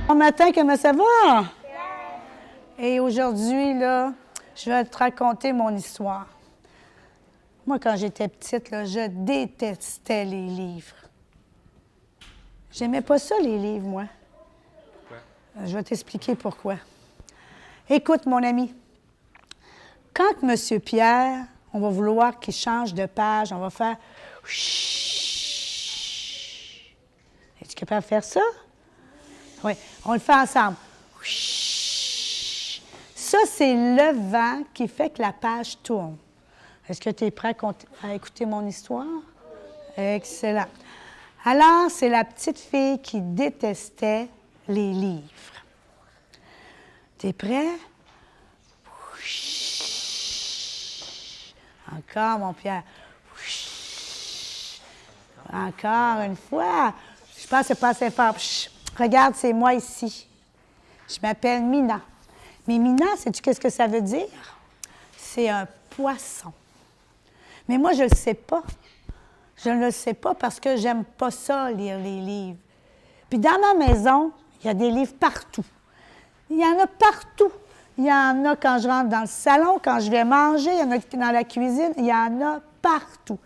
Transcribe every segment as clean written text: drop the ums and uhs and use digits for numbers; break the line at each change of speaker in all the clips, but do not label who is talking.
Bon matin, comment ça va? Et aujourd'hui, là, je vais te raconter mon histoire. Moi, quand j'étais petite, là, je détestais les livres. J'aimais pas ça, les livres, moi.
Pourquoi?
Je vais t'expliquer pourquoi. Écoute, mon ami, quand M. Pierre, on va vouloir qu'il change de page, on va faire « chut ». Es-tu capable de faire ça? Oui, on le fait ensemble. « Chut ». Ça, c'est le vent qui fait que la page tourne. Est-ce que tu es prêt à écouter mon histoire? Excellent. Alors, c'est la petite fille qui détestait les livres. T'es prêt? Encore, mon Pierre. Encore une fois. Je pense que c'est pas assez fort. Regarde, c'est moi ici. Je m'appelle Mina. Mais Mina, sais-tu qu'est-ce que ça veut dire? C'est un poisson. Mais moi, je ne le sais pas. Je ne le sais pas parce que j'aime pas ça, lire les livres. Puis dans ma maison, il y a des livres partout. Il y en a partout. Il y en a quand je rentre dans le salon, quand je vais manger, il y en a dans la cuisine, il y en a partout.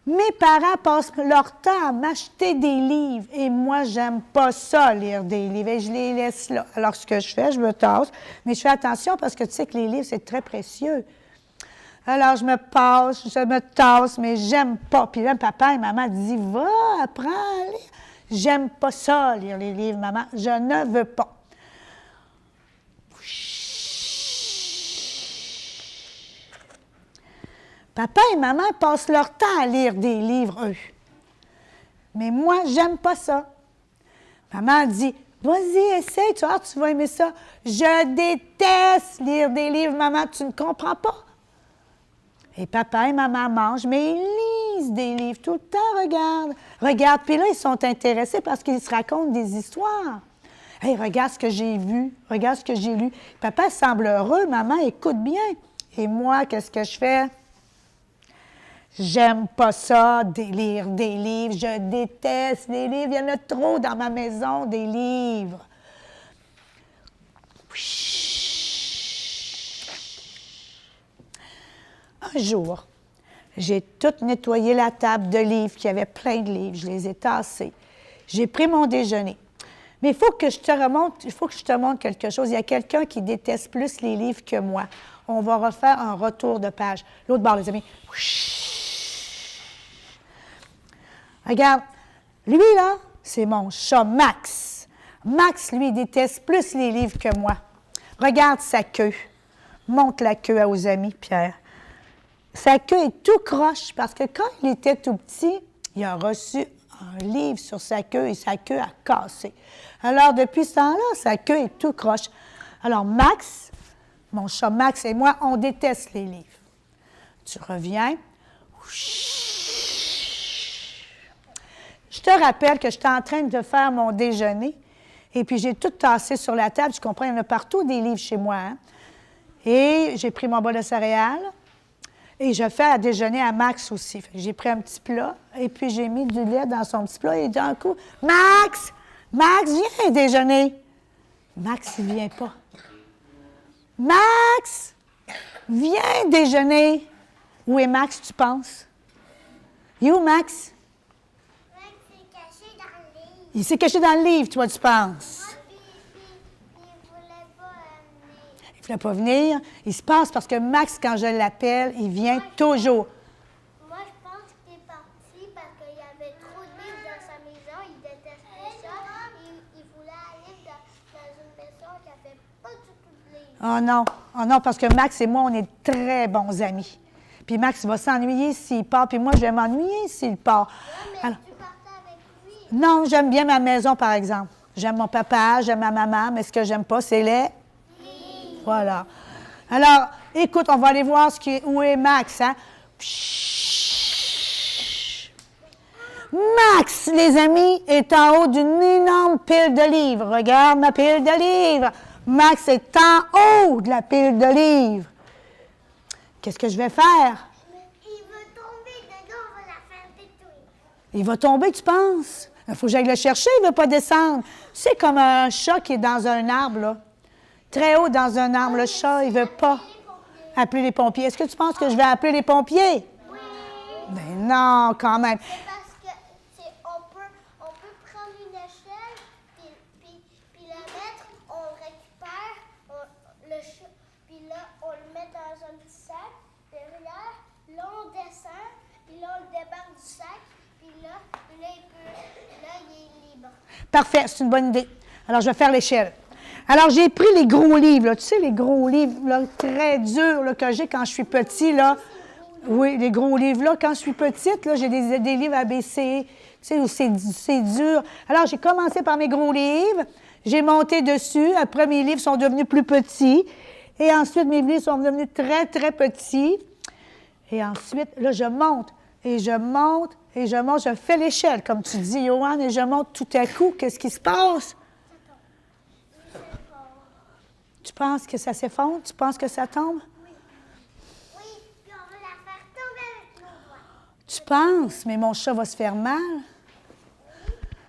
Mes parents passent leur temps à m'acheter des livres et moi, j'aime pas ça, lire des livres, et je les laisse là. Alors, ce que je fais, je me tasse, mais je fais attention parce que tu sais que les livres, c'est très précieux. Alors, je me tasse, mais j'aime pas. Puis là, papa et maman disent, va, apprends à lire. J'aime pas ça, lire les livres, maman. Je ne veux pas. Papa et maman passent leur temps à lire des livres, eux. Mais moi, j'aime pas ça. Maman dit, vas-y, essaye, tu vois, tu vas aimer ça. Je déteste lire des livres, maman, tu ne comprends pas. Et papa et maman mangent, mais ils lisent des livres tout le temps, regarde. Puis là, ils sont intéressés parce qu'ils se racontent des histoires. Hey, regarde ce que j'ai vu, regarde ce que j'ai lu. Papa semble heureux, maman écoute bien. Et moi, qu'est-ce que je fais? J'aime pas ça, lire des livres. Je déteste les livres. Il y en a trop dans ma maison, des livres. Un jour, j'ai tout nettoyé la table de livres, qui avait plein de livres. Je les ai tassés. J'ai pris mon déjeuner. Mais il faut que je te montre quelque chose. Il y a quelqu'un qui déteste plus les livres que moi. On va refaire un retour de page. L'autre bord, les amis. Regarde, lui, là, c'est mon chat Max. Max, lui, déteste plus les livres que moi. Regarde sa queue. Montre la queue aux amis, Pierre. Sa queue est tout croche parce que quand il était tout petit, il a reçu un livre sur sa queue et sa queue a cassé. Alors, depuis ce temps-là, sa queue est tout croche. Alors, Max, mon chat Max et moi, on déteste les livres. Tu reviens. Je te rappelle que j'étais en train de faire mon déjeuner et puis j'ai tout tassé sur la table. Tu comprends, il y en a partout des livres chez moi. Hein? Et j'ai pris mon bol de céréales et je fais à déjeuner à Max aussi. J'ai pris un petit plat et puis j'ai mis du lait dans son petit plat et d'un coup, Max, viens déjeuner. Max, il ne vient pas. Max, viens déjeuner. Où est Max, tu penses? Il est où, Max? Il s'est caché dans le livre, toi, tu penses?
Puis il voulait pas venir.
Il ne voulait pas venir. Il se passe parce que Max, quand je l'appelle, il vient toujours.
Moi, je pense qu'il est parti parce qu'il y avait trop de livres dans sa maison. Il détestait ça. Il voulait aller dans une maison qui n'avait pas du tout de livres.
Oh non, parce que Max et moi, on est très bons amis. Puis Max va s'ennuyer s'il part, puis moi, je vais m'ennuyer s'il part.
Ouais, mais
Alors,
tu partais avec lui.
non, j'aime bien ma maison, par exemple. J'aime mon papa, j'aime ma maman, mais ce que j'aime pas, c'est les... Voilà. Alors, écoute, on va aller voir où est Max, hein? Max, les amis, est en haut d'une énorme pile de livres. Regarde ma pile de livres. Max est en haut de la pile de livres. Qu'est-ce que je vais faire?
Il veut tomber dedans, on va la faire détruire.
Il va tomber, tu penses? Il faut que j'aille le chercher, il ne veut pas descendre. C'est comme un chat qui est dans un arbre, là. Très haut dans un arbre, le chat, il ne veut pas appeler les pompiers. Est-ce que tu penses que je vais appeler les pompiers?
Oui.
Ben non, quand même.
C'est parce que on peut prendre une échelle puis la mettre, on récupère le chat, puis là, on le met dans un petit sac derrière. Là, on descend, puis là, on le débarque du sac, puis là, il est libre.
Parfait, c'est une bonne idée. Alors, je vais faire l'échelle. Alors, j'ai pris les gros livres, là. Tu sais, les gros livres là, très durs là, que j'ai quand je suis petit, là. Oui, les gros livres, là. Quand je suis petite, là, j'ai des livres ABC, tu sais, où c'est dur. Alors, j'ai commencé par mes gros livres. J'ai monté dessus. Après, mes livres sont devenus plus petits. Et ensuite, mes livres sont devenus très, très petits. Et ensuite, là, je monte. Et je monte, et je monte. Je fais l'échelle, comme tu dis, Johan, et je monte tout à coup. Qu'est-ce qui se passe? Tu penses que ça s'effondre? Tu penses que ça tombe?
Oui, puis on va la faire tomber avec nos doigts.
Tu penses? Mais mon chat va se faire mal.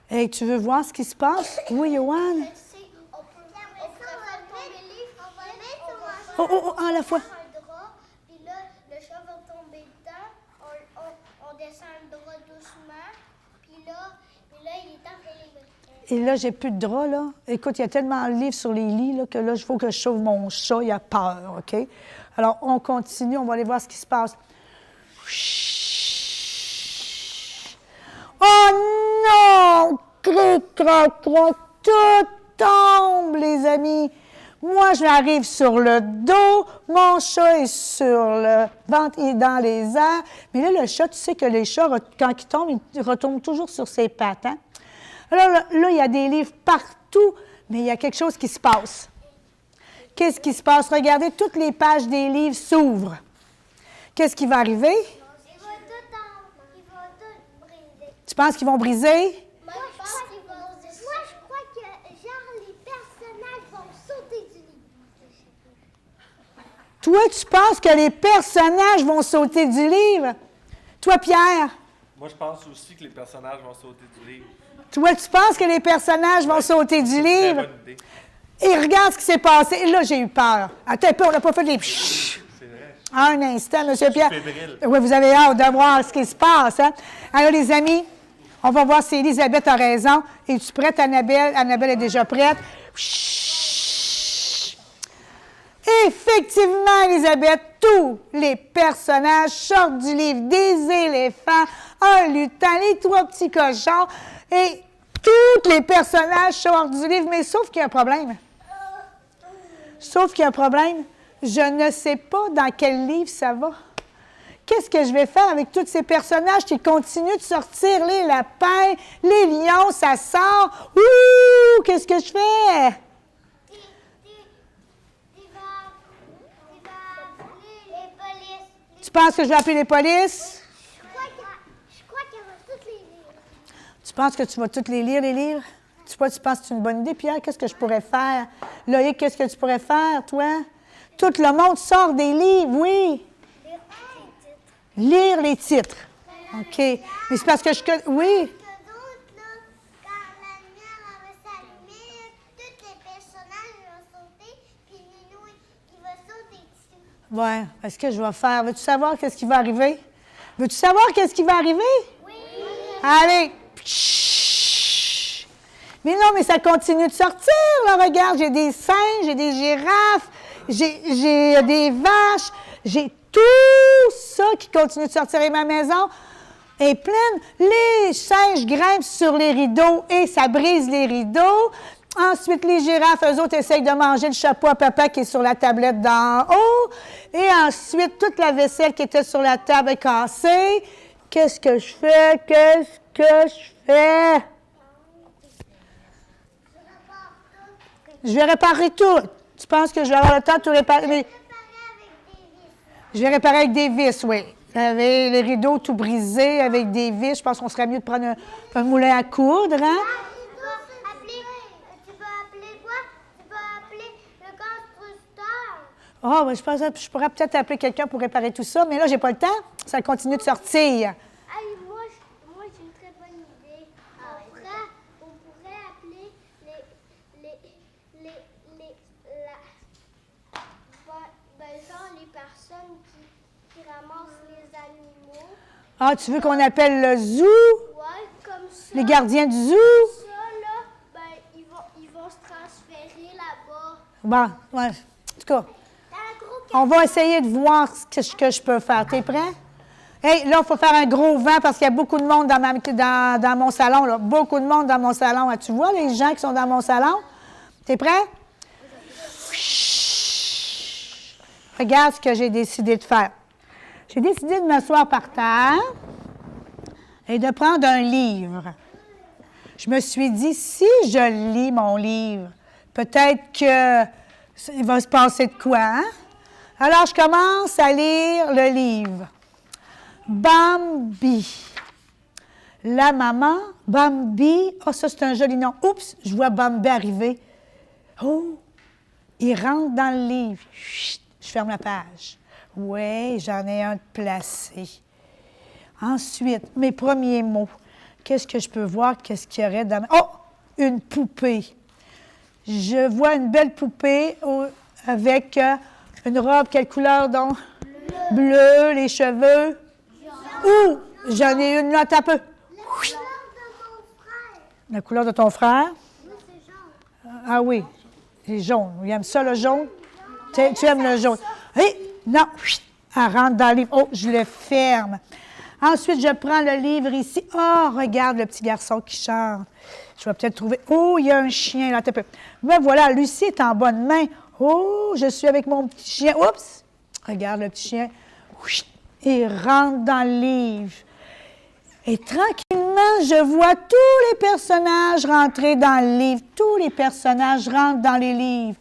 Et tu veux voir ce qui se passe? Oui, Johan?
On peut faire tomber le livre, on va le mettre sur un
Oh, à la fois.
un drap, puis là, le chat va tomber dedans, on descend le drap doucement, puis là, il est en train de les mettre.
Et là, j'ai plus de drap, là. Écoute, il y a tellement de livres sur les lits, là, que là, il faut que je sauve mon chat. Il a peur, OK? Alors, on continue. On va aller voir ce qui se passe. Oh non! Cric, crac, crac, tout tombe, les amis. Moi, j'arrive sur le dos. Mon chat est sur le ventre et dans les airs. Mais là, le chat, tu sais que les chats, quand ils tombent, ils retombent toujours sur ses pattes, hein? Alors là, il y a des livres partout, mais il y a quelque chose qui se passe. Qu'est-ce qui se passe? Regardez, toutes les pages des livres s'ouvrent. Qu'est-ce qui va arriver?
Il va tout briser.
Tu penses qu'ils vont briser?
Moi, je crois que, genre, les personnages vont sauter du lit.
Toi, tu penses que les personnages vont sauter du livre? Toi, Pierre?
Moi, je pense aussi que les personnages vont sauter du livre.
Toi, tu penses que les personnages vont sauter du
Très
livre?
bonne idée.
Et regarde ce qui s'est passé. Et là, j'ai eu peur. Attends un peu, on n'a pas fait des...
C'est vrai.
Un instant, M. Pierre.
fébrile.
Oui, vous avez hâte de voir ce qui se passe. Hein? Alors, les amis, on va voir si Elisabeth a raison. Es-tu prête, Annabelle? Annabelle est déjà prête. Effectivement, Elisabeth, tous les personnages sortent du livre. Des éléphants, un lutin, les trois petits cochons. Et tous les personnages sortent du livre. Mais sauf qu'il y a un problème. Sauf qu'il y a un problème. Je ne sais pas dans quel livre ça va. Qu'est-ce que je vais faire avec tous ces personnages qui continuent de sortir? Les lapins, les lions, ça sort. Ouh! Qu'est-ce que je fais?
Il va appeler les polices.
Tu penses que je vais appeler les polices?
Je crois qu'elle va toutes les lire.
Tu penses que tu vas toutes les lire, les livres? Tu penses que c'est une bonne idée, Pierre? Qu'est-ce que je pourrais faire? Loïc, qu'est-ce que tu pourrais faire, toi? Tout le monde sort des livres, oui. Lire les titres. OK. Mais c'est parce que je... Oui.
Que d'autres, là, quand la lumière va s'allumer, tous les personnages vont sauter, puis Minou, il va sauter dessus.
Ouais. Est-ce que je vais faire? Veux-tu savoir qu'est-ce qui va arriver? Veux-tu savoir qu'est-ce qui va arriver?
Oui.
Allez! Chut! Mais non, mais ça continue de sortir, là. Regarde, j'ai des singes, j'ai des girafes, j'ai des vaches, j'ai tout ça qui continue de sortir. Et ma maison est pleine. Les singes grimpent sur les rideaux et ça brise les rideaux. Ensuite, les girafes, eux autres, essayent de manger le chapeau à papa qui est sur la tablette d'en haut. Et ensuite, toute la vaisselle qui était sur la table est cassée. Qu'est-ce que je fais? Qu'est-ce que je fais? Je vais réparer tout. Tu penses que je vais avoir le temps de tout réparer? Mais... Je vais réparer avec des vis, oui. Avec les rideaux tout brisés, avec des vis. Je pense qu'on serait mieux de prendre un moulin à coudre, hein?
Tu peux appeler quoi? Tu peux appeler le constructeur.
Ah, ben, je pense que je pourrais peut-être appeler quelqu'un pour réparer tout ça, mais là, j'ai pas le temps. Ça continue de sortir.
Moi, j'ai une très genre les personnes qui ramassent les animaux.
Ah, tu veux qu'on appelle le zoo?
Ouais, comme ça.
Les gardiens du zoo?
Ça, là, ben, ils vont se transférer là-bas.
Bon, ouais. En tout cas, on va essayer de voir ce que je peux faire. T'es prêt? Hey, là, il faut faire un gros vent parce qu'il y a beaucoup de monde dans mon salon. Là. Beaucoup de monde dans mon salon. Tu vois les gens qui sont dans mon salon? T'es prêt? Regarde ce que j'ai décidé de faire. J'ai décidé de m'asseoir par terre et de prendre un livre. Je me suis dit, si je lis mon livre, peut-être qu'il va se passer de quoi, hein? Alors, je commence à lire le livre. Bambi. La maman, Bambi. Oh, ça, c'est un joli nom. Oups, je vois Bambi arriver. Oh, il rentre dans le livre. Chut, je ferme la page. Oui, j'en ai un de placé. Ensuite, mes premiers mots. Qu'est-ce que je peux voir? Qu'est-ce qu'il y aurait dans... Oh, une poupée. Je vois une belle poupée avec une robe. Quelle couleur donc? Bleu, les cheveux. Ouh, j'en ai une là, un peu. La couleur de ton frère?
Oui, c'est jaune.
Ah oui, c'est jaune. Il aime ça, le jaune? Tu aimes le jaune? Hé, non, elle rentre dans le livre. Oh, je le ferme. Ensuite, je prends le livre ici. Oh, regarde le petit garçon qui chante. Je vais peut-être trouver... Oh, il y a un chien là, un peu. Mais voilà, Lucie est en bonne main. Oh, je suis avec mon petit chien. Oups! Regarde le petit chien. Il rentre dans le livre. Et tranquillement, je vois tous les personnages rentrer dans le livre. Tous les personnages rentrent dans les livres.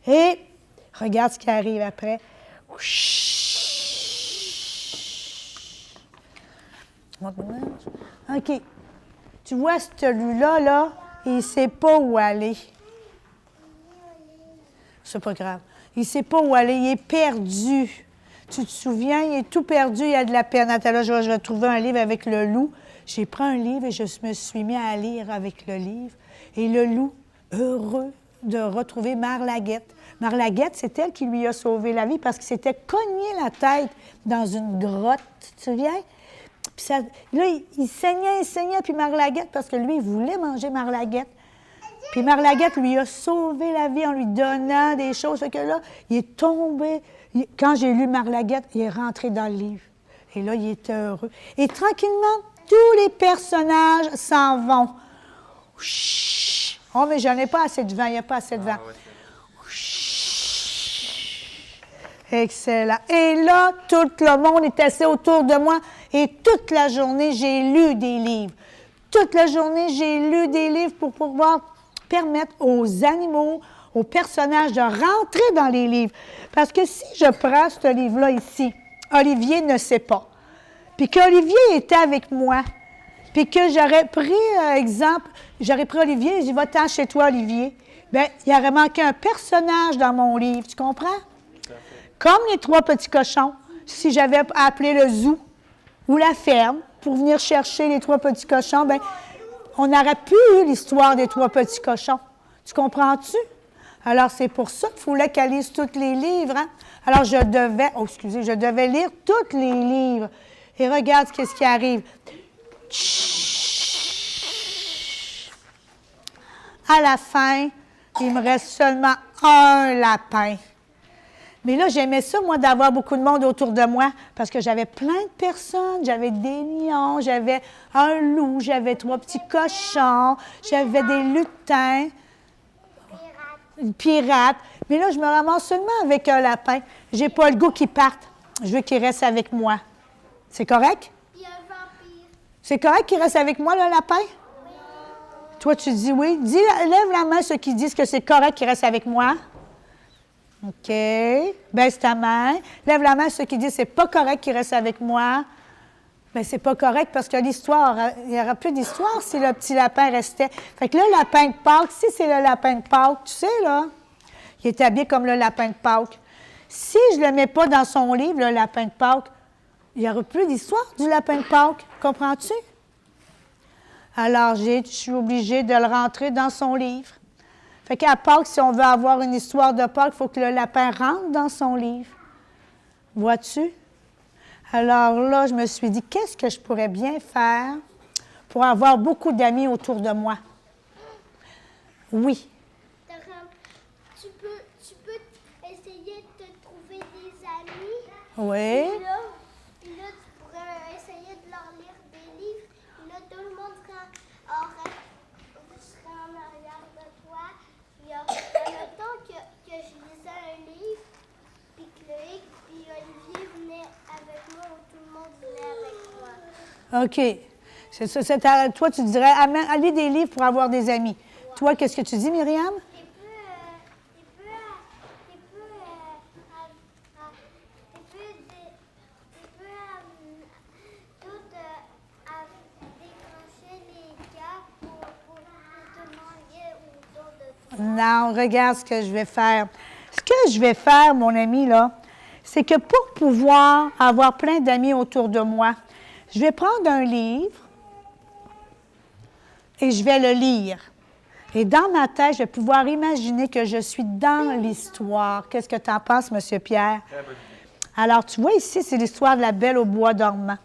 Et regarde ce qui arrive après. OK. Tu vois celui-là, là, il ne sait pas où aller. C'est pas grave. Il ne sait pas où aller. Il est perdu. Tu te souviens, il est tout perdu, il a de la peine. Attends, là, je vais trouver un livre avec le loup. J'ai pris un livre et je me suis mis à lire avec le livre. Et le loup, heureux de retrouver Marlaguette. Marlaguette, c'est elle qui lui a sauvé la vie parce qu'il s'était cogné la tête dans une grotte, tu te souviens? Puis ça, là, il saignait, puis Marlaguette, parce que lui, il voulait manger Marlaguette. Puis Marlaguette lui a sauvé la vie en lui donnant des choses. Fait que là, il est tombé. Quand j'ai lu Marlaguette, il est rentré dans le livre. Et là, il était heureux. Et tranquillement, tous les personnages s'en vont. Chut. Oh, mais j'en ai pas assez de vent. Il n'y a pas assez de vent. Excellent. Et là, tout le monde est assis autour de moi. Et toute la journée, j'ai lu des livres. Toute la journée, j'ai lu des livres pour pouvoir permettre aux animaux, aux personnages de rentrer dans les livres. Parce que si je prends ce livre-là ici, Olivier ne sait pas, puis qu'Olivier était avec moi, puis que j'aurais pris, exemple, j'aurais pris Olivier et je dis, va-t'en chez toi, Olivier. Bien, il aurait manqué un personnage dans mon livre, tu comprends? Comme les 3 petits cochons, si j'avais appelé le zoo ou la ferme pour venir chercher les 3 petits cochons, bien, on n'aurait plus eu l'histoire des 3 petits cochons. Tu comprends-tu? Alors, c'est pour ça qu'il fallait qu'elle lise tous les livres. Hein? Alors, je devais lire tous les livres. Et regarde ce qui arrive. À la fin, il me reste seulement un lapin. Mais là, j'aimais ça, moi, d'avoir beaucoup de monde autour de moi parce que j'avais plein de personnes. J'avais des lions, j'avais un loup, j'avais 3 petits cochons, j'avais des lutins, pirates. Mais là, je me ramasse seulement avec un lapin. J'ai pas le goût qu'il parte. Je veux qu'il reste avec moi. C'est correct?
Il y a un vampire.
C'est correct qu'il reste avec moi, le lapin?
Oui.
Toi, tu dis oui. Lève la main ceux qui disent que c'est correct qu'il reste avec moi. OK. Baisse ta main. Lève la main ceux qui disent que c'est pas correct qu'il reste avec moi. Bien, c'est pas correct parce que l'histoire, il n'y aura plus d'histoire si le petit lapin restait. Fait que le lapin de Pâques, si c'est le lapin de Pâques, tu sais, là, il est habillé comme le lapin de Pâques. Si je ne le mets pas dans son livre, le lapin de Pâques, il n'y aura plus d'histoire du lapin de Pâques. Comprends-tu? Alors, je suis obligée de le rentrer dans son livre. Fait qu'à Pâques, si on veut avoir une histoire de Pâques, il faut que le lapin rentre dans son livre. Vois-tu? Alors là, je me suis dit, qu'est-ce que je pourrais bien faire pour avoir beaucoup d'amis autour de moi? Oui.
Tu peux essayer de te trouver des amis.
Oui.
Puis là, tu pourrais essayer de leur lire des livres. Puis là, tout le monde serait en arrière de toi. Puis admettons que je lisais un livre, puis Chloé, puis Olivier venait avec moi, ou tout le monde venait avec moi.
OK. C'est ça. Toi, tu dirais, allez des livres pour avoir des amis. Toi, qu'est-ce que tu dis, Myriam? Non, regarde ce que je vais faire. Ce que je vais faire, mon ami, là, c'est que pour pouvoir avoir plein d'amis autour de moi, je vais prendre un livre et je vais le lire. Et dans ma tête, je vais pouvoir imaginer que je suis dans l'histoire. Qu'est-ce que tu en penses, M. Pierre? Alors, tu vois ici, c'est l'histoire de la Belle au bois dormant.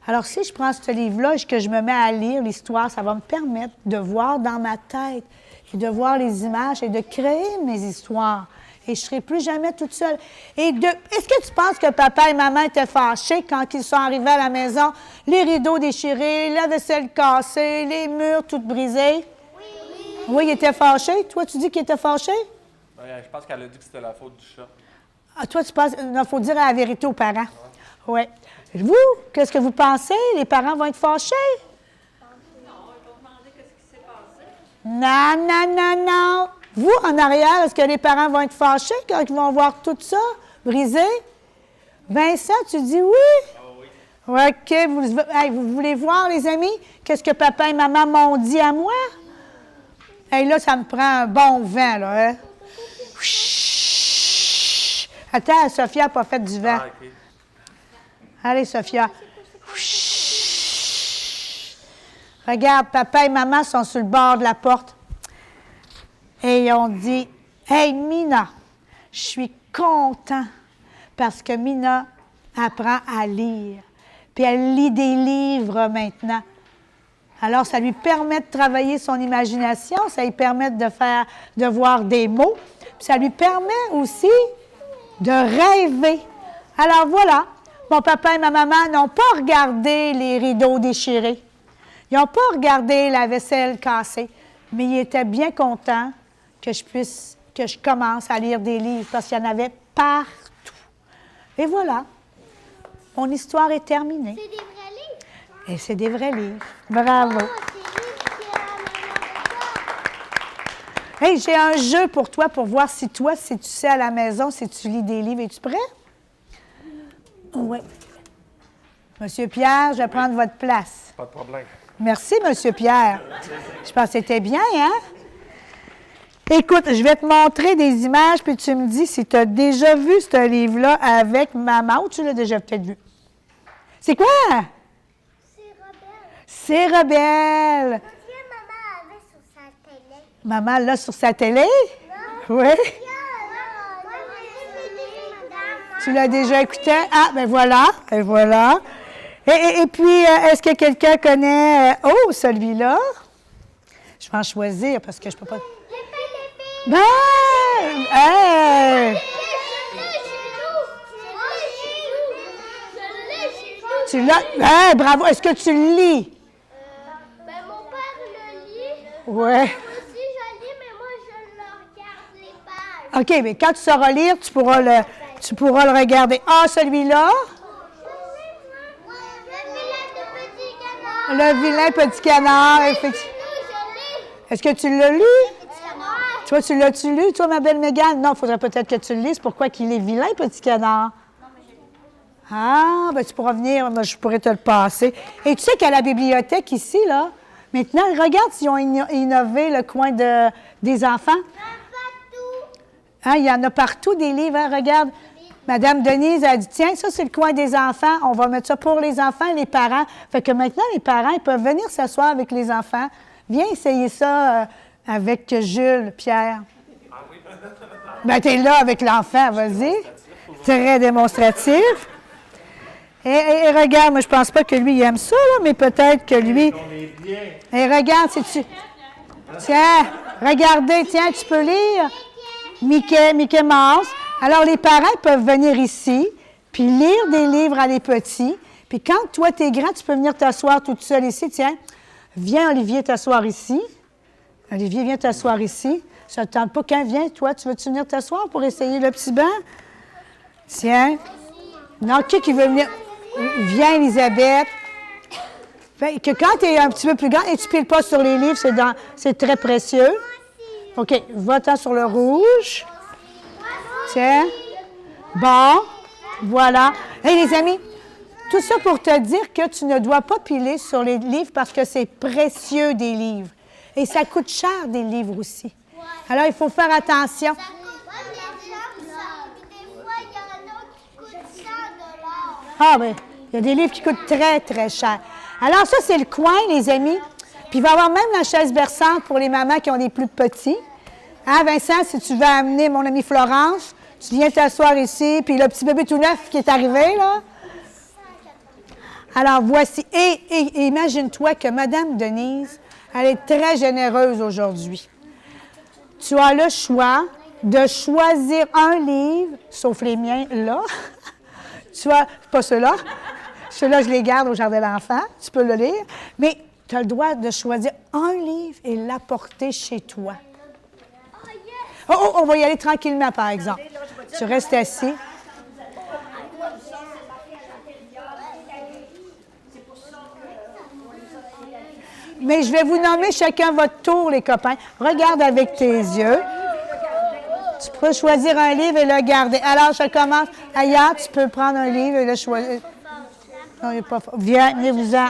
Alors, si je prends ce livre-là et que je me mets à lire l'histoire, ça va me permettre de voir dans ma tête et de voir les images et de créer mes histoires. Et je ne serai plus jamais toute seule. Est-ce que tu penses que papa et maman étaient fâchés quand ils sont arrivés à la maison? Les rideaux déchirés, la vaisselle cassée, les murs toutes brisés? Oui, il était fâché. Toi, tu dis qu'il était fâché?
Je pense qu'elle a dit que c'était la faute du chat.
Ah, toi, tu penses... Il faut dire la vérité aux parents. Oui. Vous, qu'est-ce que vous pensez? Les parents vont être fâchés?
Non, on va demander qu'est-ce qui s'est passé.
Non, non, non, non. Vous, en arrière, est-ce que les parents vont être fâchés quand ils vont voir tout ça brisé? Vincent, tu dis oui? Oui. OK. Vous voulez voir, les amis? Qu'est-ce que papa et maman m'ont dit à moi? Hey, là, ça me prend un bon vent, là. Hein? Chut. Attends, Sophia n'a pas fait du vent.
Ah, OK.
Allez, Sophia. Chut. Regarde, papa et maman sont sur le bord de la porte. Et ils ont dit, « Hey, Mina, je suis content parce que Mina apprend à lire. Puis elle lit des livres maintenant. Alors, ça lui permet de travailler son imagination, ça lui permet de voir des mots, puis ça lui permet aussi de rêver. Alors voilà, mon papa et ma maman n'ont pas regardé les rideaux déchirés. Ils n'ont pas regardé la vaisselle cassée, mais ils étaient bien contents que je commence à lire des livres parce qu'il y en avait partout. Et voilà, mon histoire est terminée.
C'est des vrais livres?
Et c'est des vrais livres. Bravo. Hey, j'ai un jeu pour toi pour voir si tu sais à la maison, si tu lis des livres. Es-tu prêt? Oui. Monsieur Pierre, je vais prendre votre place.
Pas de problème.
Merci, Monsieur Pierre. Je pense que c'était bien, hein? Écoute, je vais te montrer des images, puis tu me dis si tu as déjà vu ce livre-là avec maman ou tu l'as déjà peut-être vu. C'est quoi? C'est Rebelle.
Maman avait sur sa télé.
Maman l'a sur sa télé? Oui. Tu l'as déjà écouté? Ah, ben voilà. Et voilà. Et puis, est-ce que quelqu'un connaît... celui-là? Je vais en choisir parce que je peux pas... Ben! Hey! Tu l'as... Hey, bravo! Est-ce que tu le lis?
Mon père le lit.
Oui.
Moi aussi, je lis, mais moi, je le regarde les pages.
OK, mais quand tu sauras lire, tu pourras le regarder. Ah, celui-là? Le vilain petit canard, effectivement. Est-ce que tu l'as lu? Toi, tu l'as-tu lu, toi, ma belle Mégane? Non, il faudrait peut-être que tu le lises. Pourquoi qu'il est vilain, petit canard? Ah, ben tu pourras venir, moi, je pourrais te le passer. Et tu sais qu'à la bibliothèque ici, là, maintenant, regarde s'ils ont innové le coin des enfants. Hein, il y en a partout des livres, hein, regarde. Madame Denise a dit, tiens, ça, c'est le coin des enfants. On va mettre ça pour les enfants et les parents. Fait que maintenant, les parents, ils peuvent venir s'asseoir avec les enfants. Viens essayer ça avec Jules, Pierre. Ben, t'es là avec l'enfant, vas-y. Très démonstratif. Et regarde, moi, je pense pas que lui, il aime ça, là, mais peut-être que lui... Et regarde, si tu... Tiens, regardez, tiens, tu peux lire Mickey Mouse. Alors, les parents peuvent venir ici, puis lire des livres à les petits. Puis quand toi, t'es grand, tu peux venir t'asseoir toute seule ici. Tiens, viens, Olivier, t'asseoir ici. Olivier, viens t'asseoir ici. Ça ne tente pas. Quand viens, toi, tu veux-tu venir t'asseoir pour essayer le petit banc? Tiens. Non, qui veut venir? Viens, Elisabeth. Fait que quand tu es un petit peu plus grand et tu ne piles pas sur les livres, c'est très précieux. OK, va-t'en sur le rouge. Tiens. Bon, voilà. Hey, les amis, tout ça pour te dire que tu ne dois pas piler sur les livres parce que c'est précieux des livres. Et ça coûte cher des livres aussi. Alors, il faut faire attention. Ah, bien, il y a des livres qui coûtent très, très cher. Alors, ça, c'est le coin, les amis. Puis, il va y avoir même la chaise berçante pour les mamans qui ont des plus petits. Hein, Vincent, si tu veux amener mon amie Florence, tu viens t'asseoir ici, puis le petit bébé tout neuf qui est arrivé, là. Alors, voici. Et imagine-toi que Mme Denise, elle est très généreuse aujourd'hui. Tu as le choix de choisir un livre, sauf les miens, là. Tu as, pas ceux-là. Ceux-là, je les garde au jardin d'enfants. Tu peux le lire. Mais tu as le droit de choisir un livre et l'apporter chez toi. Oh, on va y aller tranquillement, par exemple. Tu restes assis. Mais je vais vous nommer chacun votre tour, les copains. Regarde avec tes yeux. Tu peux choisir un livre et le garder. Alors, je commence. Ailleurs, tu peux prendre un livre et le choisir. Non, il n'est pas fort. Viens, venez-vous-en.